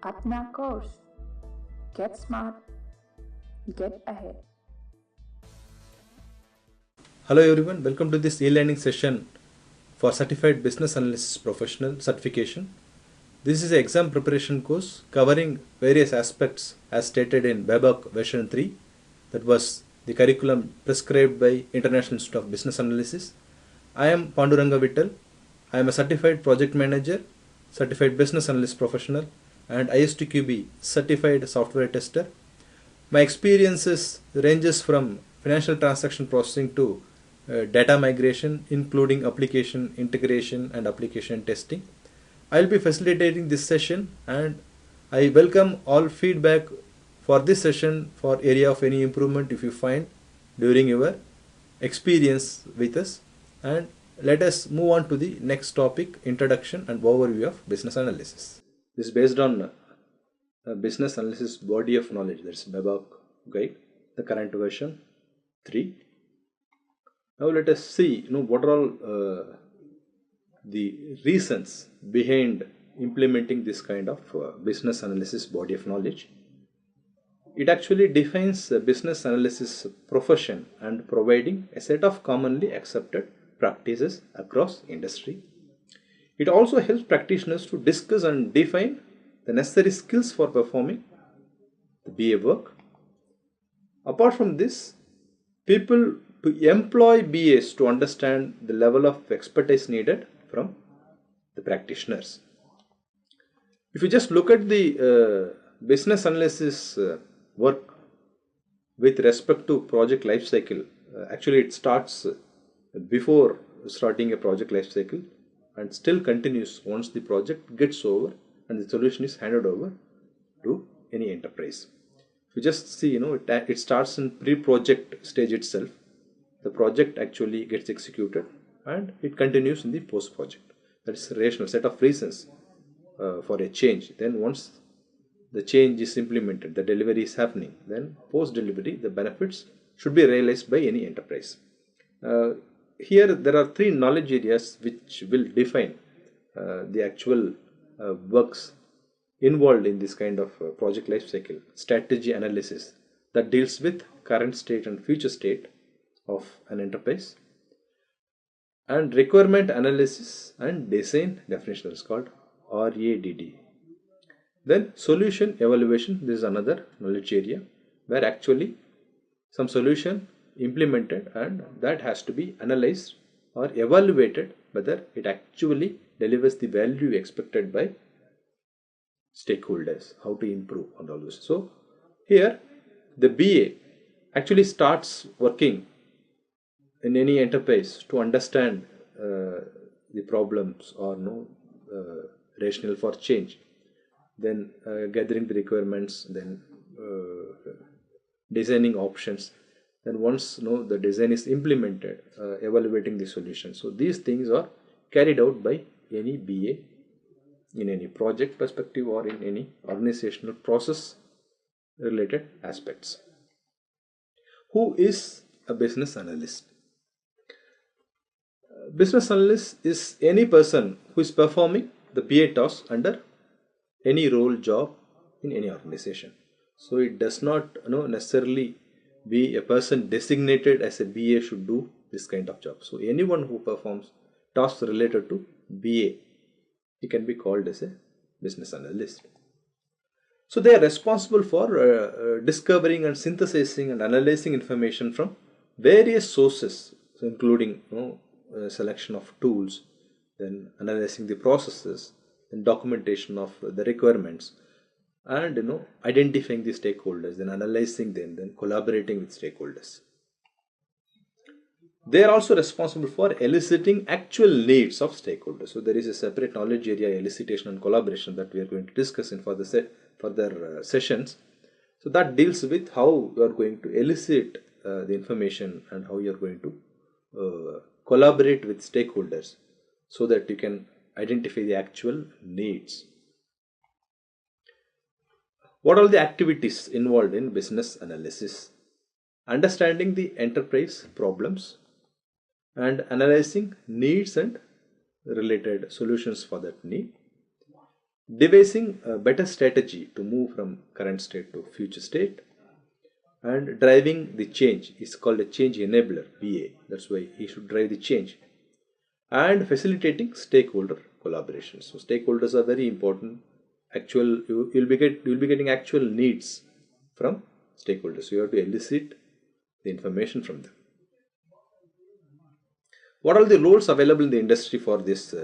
ApnaCourse. Get smart, get ahead. Hello everyone, welcome to this e-learning session for Certified Business Analyst Professional Certification. This is an exam preparation course covering various aspects as stated in BABAC version 3, that was the curriculum prescribed by International Institute of Business Analysis. I am Panduranga Vittal. I am a Certified Project Manager, Certified Business Analyst Professional and ISTQB Certified Software Tester. My experiences ranges from financial transaction processing to data migration, including application integration and application testing. I will be facilitating this session and I welcome all feedback for this session for area of any improvement if you find during your experience with us. And let us move on to the next topic, introduction and overview of business analysis. This is based on business analysis body of knowledge, that's BABAC guide, the current version 3. Now let us see what are all the reasons behind implementing this kind of business analysis body of knowledge. It actually defines a business analysis profession and providing a set of commonly accepted practices across industry. It also helps practitioners to discuss and define the necessary skills for performing the BA work. Apart from this, people to employ BAs to understand the level of expertise needed from the practitioners. If you just look at the business analysis work with respect to project life cycle, actually it starts before starting a project life cycle and still continues once the project gets over and the solution is handed over to any enterprise. If you just see, it starts in pre-project stage itself. The project actually gets executed and it continues in the post-project. That is a rational set of reasons for a change. Then once the change is implemented, the delivery is happening, then post-delivery the benefits should be realized by any enterprise. Here there are 3 knowledge areas which will define the actual works involved in this kind of project life cycle. Strategy analysis that deals with current state and future state of an enterprise, and requirement analysis and design definition, is called RADD. Then solution evaluation, this is another knowledge area where actually some solution implemented and that has to be analyzed or evaluated whether it actually delivers the value expected by stakeholders, how to improve on all this. So here the BA actually starts working in any enterprise to understand the problems or rationale for change, then gathering the requirements, then designing options, then once the design is implemented, evaluating the solution. So these things are carried out by any BA in any project perspective or in any organizational process related aspects. Who is a business analyst? Business analyst is any person who is performing the BA task under any role job in any organization. So it does not necessarily be a person designated as a BA should do this kind of job. So anyone who performs tasks related to BA, he can be called as a business analyst. So they are responsible for discovering and synthesizing and analyzing information from various sources, so including selection of tools, then analyzing the processes, then documentation of the requirements, and identifying the stakeholders, then analyzing them, then collaborating with stakeholders. They are also responsible for eliciting actual needs of stakeholders. So there is a separate knowledge area, elicitation and collaboration, that we are going to discuss in further sessions. So that deals with how you are going to elicit the information and how you are going to collaborate with stakeholders so that you can identify the actual needs. What are the activities involved in business analysis? Understanding the enterprise problems and analyzing needs and related solutions for that need. devising a better strategy to move from current state to future state, and driving the change is called a change enabler, BA. That's why he should drive the change, and facilitating stakeholder collaboration. So stakeholders are very important. You'll be getting actual needs from stakeholders. So you have to elicit the information from them. What are the roles available in the industry for this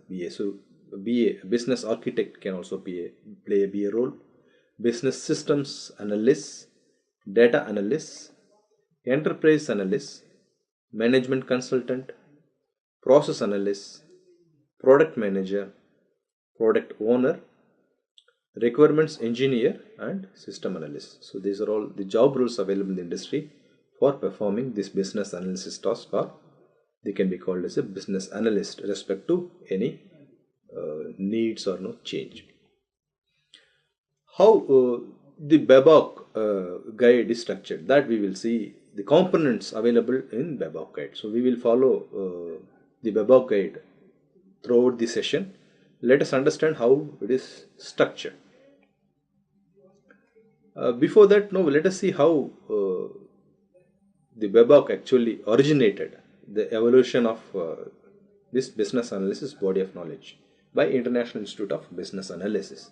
BA? So BA, business architect, can also play a BA role. Business systems analyst, data analyst, enterprise analyst, management consultant, process analyst, product manager, product owner, requirements engineer, and system analyst. So these are all the job roles available in the industry for performing this business analysis task, or they can be called as a business analyst respect to any needs or no change. How the BABOK guide is structured, that we will see the components available in BABOK guide. So we will follow the BABOK guide throughout the session. Let us understand how it is structured. Before that, let us see how the BABOK actually originated, the evolution of this business analysis body of knowledge by International Institute of Business Analysis.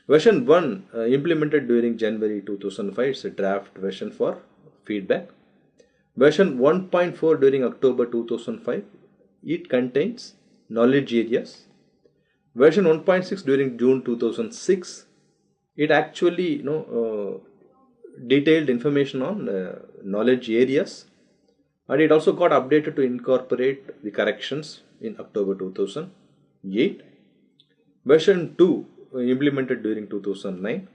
Version 1 implemented during January 2005. It's a draft version for feedback. Version 1.4 during October 2005. It contains knowledge areas. Version 1.6 during June 2006. It actually detailed information on knowledge areas, and it also got updated to incorporate the corrections in October 2008. Version 2 implemented during 2009.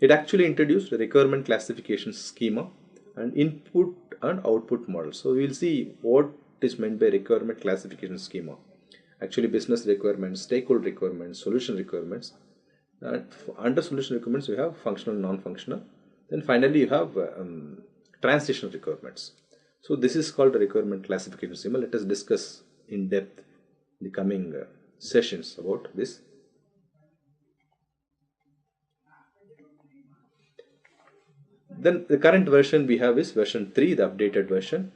It actually introduced a requirement classification schema and input and output model. So we will see what is meant by requirement classification schema. Actually, business requirements, stakeholder requirements, solution requirements. Under solution requirements, you have functional, non-functional. Then finally, you have transition requirements. So this is called a requirement classification schema. Let us discuss in depth in the coming sessions about this. Then the current version we have is version 3, the updated version.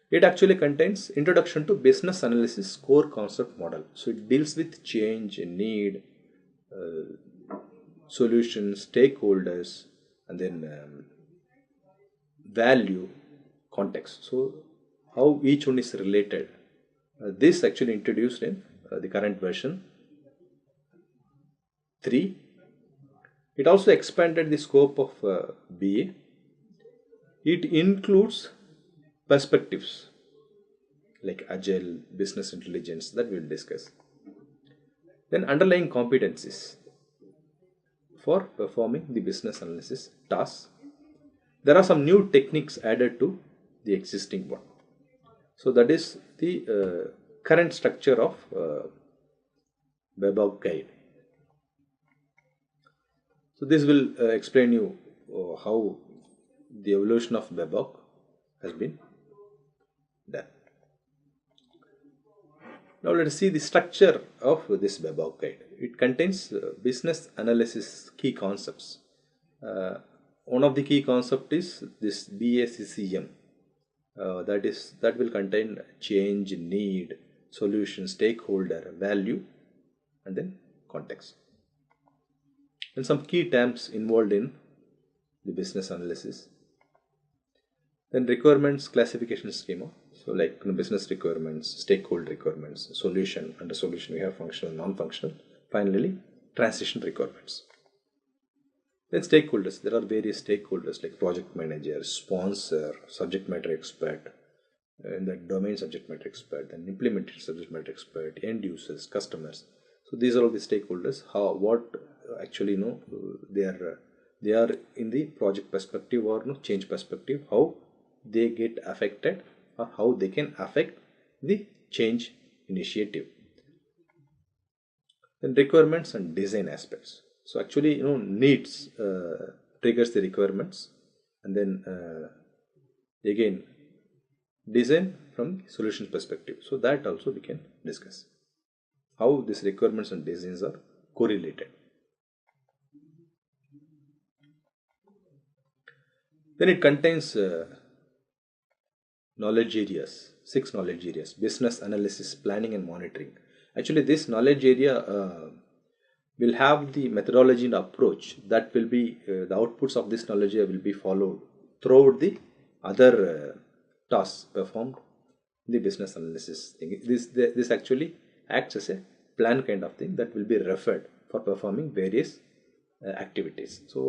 It actually contains introduction to business analysis core concept model. So it deals with change, need, solutions, stakeholders, and then value, context. So how each one is related. This actually introduced in the current version 3. It also expanded the scope of BA. It includes perspectives like agile, business intelligence, that we will discuss. Then underlying competencies for performing the business analysis tasks. There are some new techniques added to the existing one. So that is the current structure of BABOK guide. So this will explain you how the evolution of BABOK has been done. Now let us see the structure of this BABOK guide. It contains business analysis key concepts. One of the key concepts is this BACCM. That will contain change, need, solution, stakeholder, value, and then context. And some key terms involved in the business analysis. Then requirements classification schema. So like business requirements, stakeholder requirements, solution. Under solution we have functional, non-functional. Finally, transition requirements. Then stakeholders. There are various stakeholders like project manager, sponsor, subject matter expert, in the domain subject matter expert, then implementation subject matter expert, end users, customers. So these are all the stakeholders. They are in the project perspective or change perspective, how they get affected or how they can affect the change initiative. Then requirements and design aspects. So actually needs triggers the requirements, and then again design from solution perspective. So that also we can discuss. how these requirements and designs are correlated. Then it contains knowledge areas, 6 knowledge areas: business analysis, planning and monitoring. Actually, this knowledge area will have the methodology and approach that will be the outputs of this knowledge area will be followed throughout the other tasks performed in the business analysis thing. This actually acts as a plan kind of thing that will be referred for performing various activities. So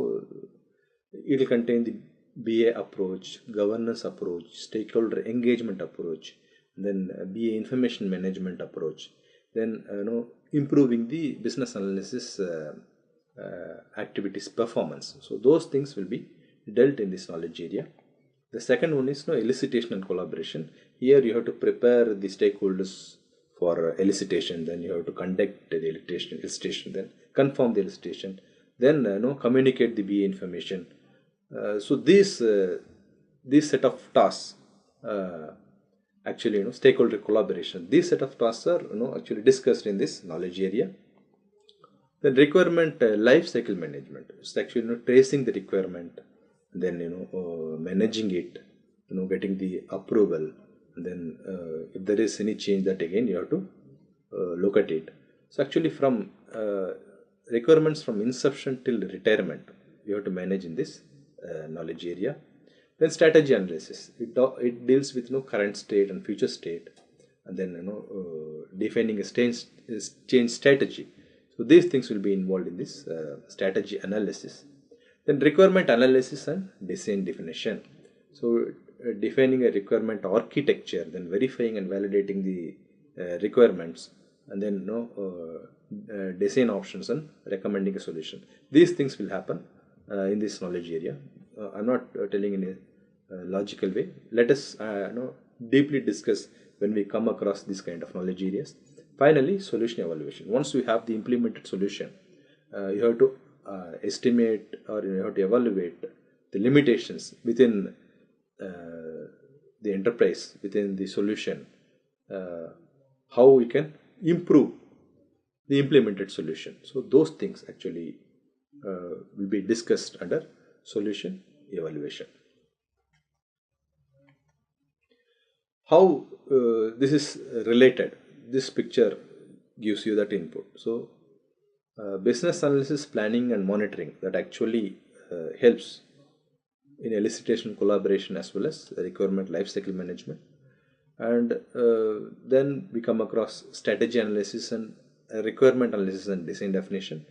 it will contain the BA approach, governance approach, stakeholder engagement approach, then BA information management approach, then improving the business analysis activities performance. So those things will be dealt in this knowledge area. The second one is elicitation and collaboration. Here you have to prepare the stakeholders for elicitation, then you have to conduct the elicitation, then confirm the elicitation, then communicate the BA information. So this set of tasks, actually stakeholder collaboration, these set of tasks are actually discussed in this knowledge area. Then requirement life cycle management. It's actually tracing the requirement, then managing it, getting the approval, and then if there is any change, that again you have to look at it. So actually from requirements from inception till retirement, you have to manage in this knowledge area. Then strategy analysis. It deals with current state and future state, and then defining a change strategy. So these things will be involved in this strategy analysis. Then requirement analysis and design definition. So defining a requirement architecture, then verifying and validating the requirements, and then design options and recommending a solution. These things will happen in this knowledge area. I'm not telling in a logical way. Let us deeply discuss when we come across this kind of knowledge areas. Finally, solution evaluation. Once you have the implemented solution, you have to estimate, or you have to evaluate the limitations within the enterprise, within the solution, how we can improve the implemented solution. So those things actually will be discussed under solution evaluation. How this is related, this picture gives you that input. So business analysis, planning and monitoring, that actually helps in elicitation, collaboration, as well as requirement lifecycle management. And then we come across strategy analysis and requirement analysis and design definition.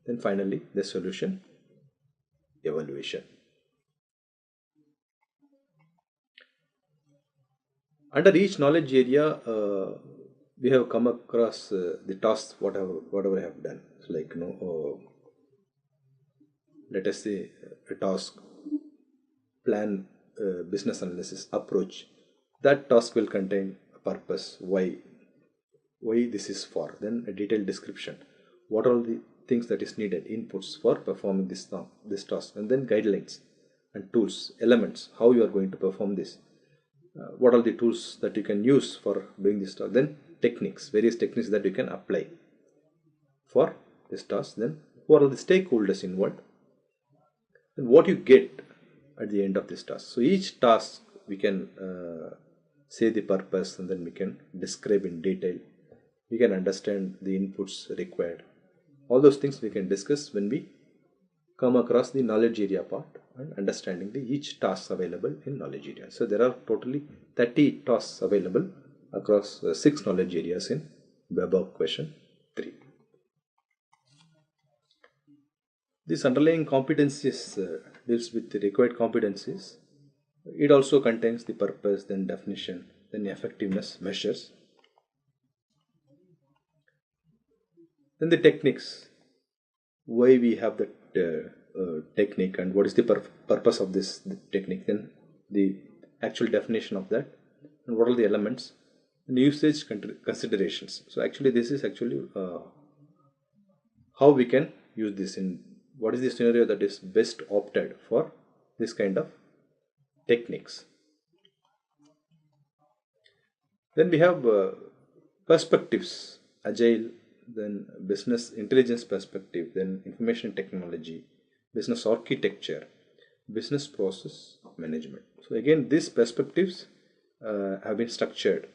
Then finally the solution evaluation. Under each knowledge area, we have come across the tasks, whatever I have done. So like let us say a task, plan, business analysis, approach. That task will contain a purpose, why this is for. Then a detailed description, what are the things that is needed, inputs for performing this task, and then guidelines and tools, elements, how you are going to perform this. What are the tools that you can use for doing this task? Then techniques, various techniques that you can apply for this task. Then who are the stakeholders involved, and what you get at the end of this task. So each task we can say the purpose, and then we can describe in detail. We can understand the inputs required. All those things we can discuss when we come across the knowledge area part and understanding each task available in knowledge area. So there are totally 30 tasks available across 6 knowledge areas in web question 3. This underlying competencies deals with the required competencies. It also contains the purpose, then definition, then effectiveness measures. Then the techniques, why we have that technique and what is the purpose of this technique, then the actual definition of that, and what are the elements, and usage considerations. So actually this is actually how we can use this, in what is the scenario that is best opted for this kind of techniques. Then we have perspectives, agile, then business intelligence perspective, then information technology, business architecture, business process management. So again, these perspectives have been structured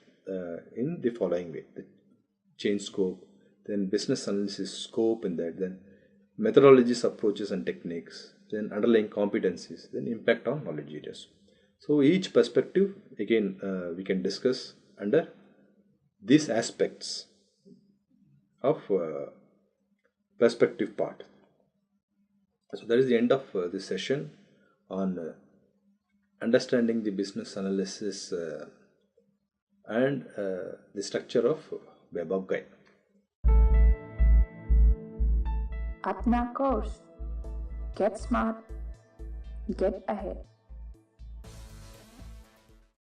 in the following way: the change scope, then business analysis scope in that, then methodologies, approaches and techniques, then underlying competencies, then impact on knowledge areas. So each perspective again we can discuss under these aspects of perspective part. So that is the end of this session on understanding the business analysis and the structure of web guide. Apna Course. Get smart, get ahead.